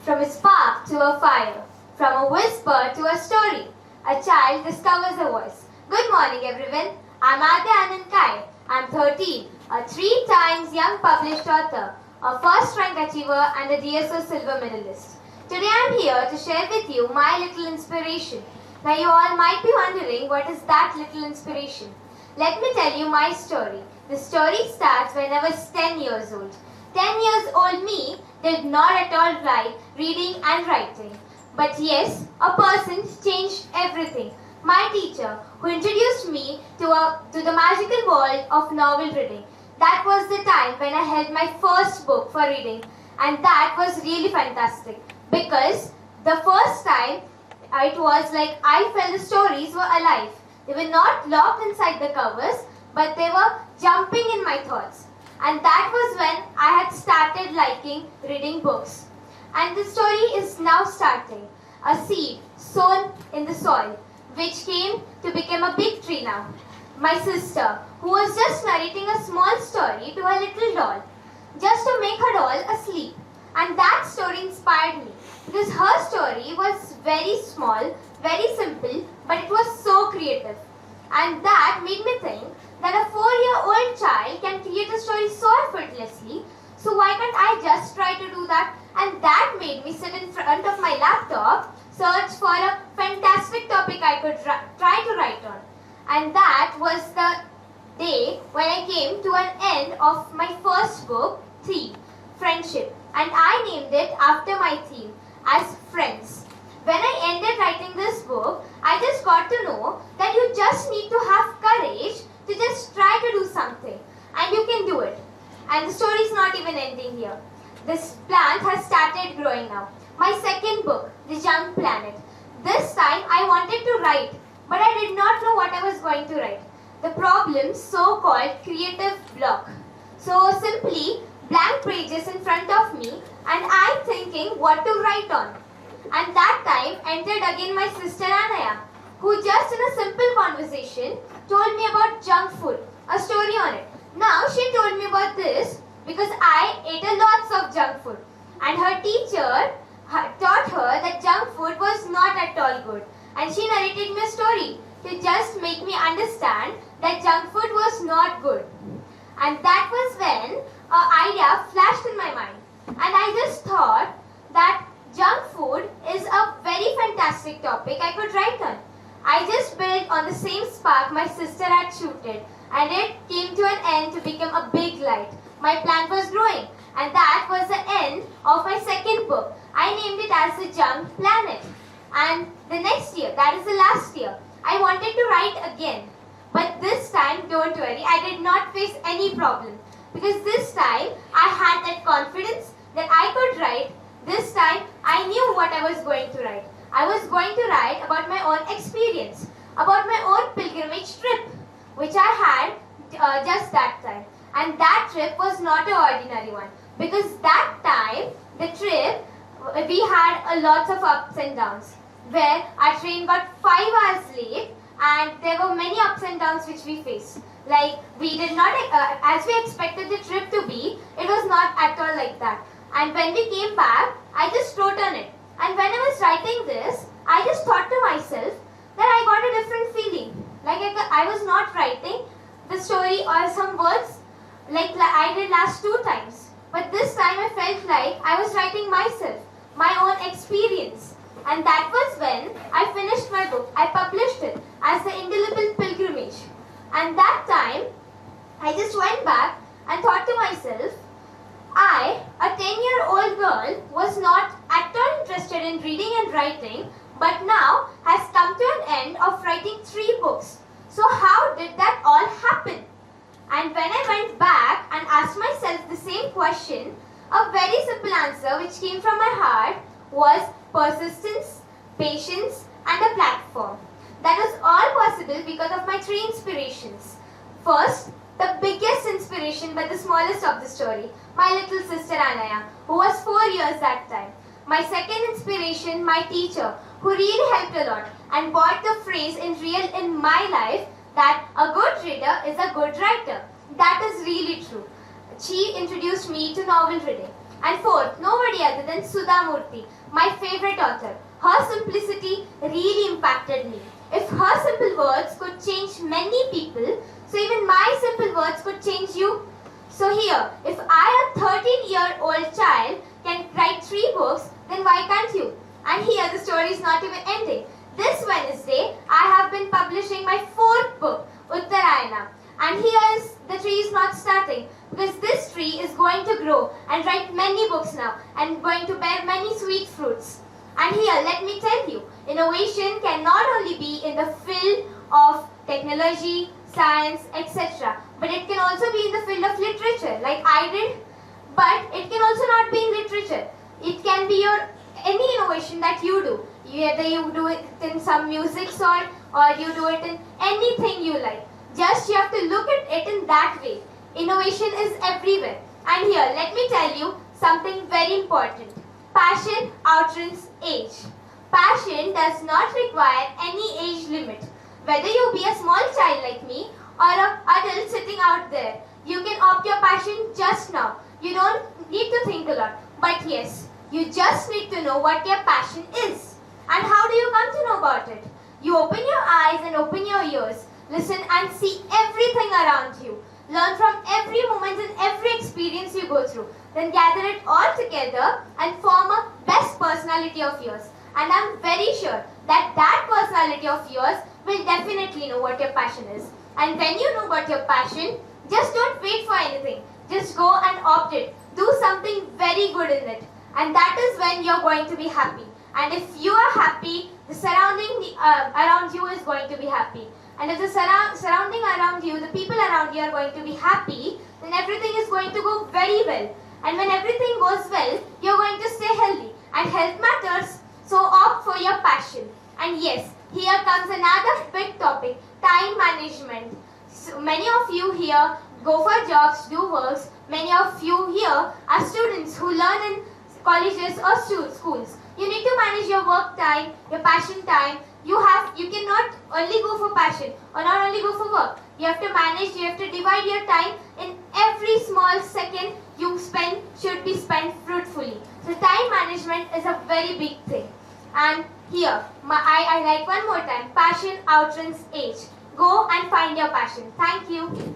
From a spark to a fire, from a whisper to a story, a child discovers a voice. Good morning, everyone. I'm Adya Anand Kale. I'm 13, a 3 times young published author, a first rank achiever, and a DSO silver medalist. Today I'm here to share with you my little inspiration. Now you all might be wondering, what is that little inspiration? Let me tell you my story. The story starts when I was 10 years old. 10 years old me did not at all like reading and writing. But yes, a person changed everything. My teacher, who introduced me to the magical world of novel reading. That was the time when I held my first book for reading. And that was really fantastic. Because the first time, it was like I felt the stories were alive. They were not locked inside the covers, but they were jumping in my thoughts. And that was when I had started liking reading books. And the story is now starting. A seed sown in the soil, which came to become a big tree now. My sister, who was just narrating a small story to her little doll, just to make her doll asleep. And that story inspired me, because her story was very small, very simple, but it was so creative. And that made me think that a 4-year-old child can create a story so effortlessly, so why can't I just try to do that? And that made me sit in front of my laptop, search for a fantastic topic I could try to write on. And that was the day when I came to an end of my first book, theme, Friendship. And I named it after my theme, as Friends. When I ended writing this book, I just got to know that you just need to have courage to just try to do something. And you can do it. And the story is not even ending here. This plant has started growing now. My second book, The Young Planet. This time I wanted to write, but I did not know what I was going to write. The problem, so-called creative block. So simply, blank pages in front of me, and I'm thinking what to write on. And that time entered again my sister Anaya, who just in a simple conversation told me about junk food, a story on it. Now she told me about this because I ate a lots of junk food, and her teacher taught her that junk food was not at all good, and she narrated me a story to just make me understand that junk food was not good. And that was when an idea flashed in my mind, and I just thought that junk food is a very fantastic topic I could write on. I just built on the same spark my sister had shooted, and it came to an end to become a big light. My plant was growing, and that was the end of my second book. I named it as The Young Planet. And the next year, that is the last year, I wanted to write again. But this time, don't worry, I did not face any problem. Because this time, I had that confidence that I could write. This time, I knew what I was going to write. I was going to write about my own experience, about my own pilgrimage trip, which I had just that time. And that trip was not an ordinary one. Because that time, the trip, we had a lot of ups and downs. Where our train got 5 hours late, and there were many ups and downs which we faced. Like, we did not, as we expected the trip to be, it was not at all like that. And when we came back, I just wrote on it. And when I was writing this, I just thought to myself that I got a different feeling. Like I was not writing the story or some words like I did last 2 times. But this time I felt like I was writing myself, my own experience. And that was when I finished my book. I published it as The Indelible Pilgrimage. And that time, I just went back and thought to myself, I, a 10-year-old girl, was not at all interested in reading and writing, but now has come to an end of writing 3 books. So how did that all happen? And when I went back and asked myself the same question, a very simple answer which came from my heart was persistence, patience, and a platform. That was all possible because of my 3 inspirations. First, the biggest inspiration but the smallest of the story, my little sister Anaya, who was 4 years that time. My second inspiration, my teacher, who really helped a lot and brought the phrase in my life that a good reader is a good writer. That is really true. She introduced me to novel reading. And fourth, nobody other than Sudha Murthy, my favorite author. Her simplicity really impacted me. If her simple words could change many people, so even my simple words could change you. So here, if I, a 13-year-old child, can write 3 books, then why can't you? And here the story is not even ending. This Wednesday, I have been publishing my 4th book, Uttarayana. And here is the tree is not starting, because this tree is going to grow and write many books now and going to bear many sweet fruits. And here, let me tell you, innovation can not only be in the field of technology, science, etc. But it can also be in the field of literature, like I did. But it can also not be in literature. It can be any innovation that you do. Either you do it in some music sort or you do it in anything you like. Just you have to look at it in that way. Innovation is everywhere. And here, let me tell you something very important. Passion outruns age. Passion does not require any age limit. Whether you be a small child like me or an adult sitting out there, you can opt your passion just now. You don't need to think a lot. But yes, you just need to know what your passion is. And how do you come to know about it? You open your eyes and open your ears. Listen and see everything around you. Learn from every moment and every experience you go through. Then gather it all together and form a best personality of yours. And I'm very sure that that personality of yours will definitely know what your passion is. And when you know about your passion, just don't wait for anything. Just go and opt it. Do something very good in it. And that is when you're going to be happy. And if you are happy, the surrounding around you is going to be happy. And if the surrounding around you, the people around you are going to be happy, then everything is going to go very well. And when everything goes well, you're going to stay healthy. And health matters, so opt for your passion. And yes, here comes another big topic, time management. So many of you here go for jobs, do works. Many of you here are students who learn in colleges or schools. You need to manage your work time, your passion time. You cannot only go for passion or not only go for work. You have to manage, you have to divide your time in every small second you spend should be spent fruitfully. So time management is a very big thing. And here, I like one more time, passion outruns age. Go and find your passion. Thank you.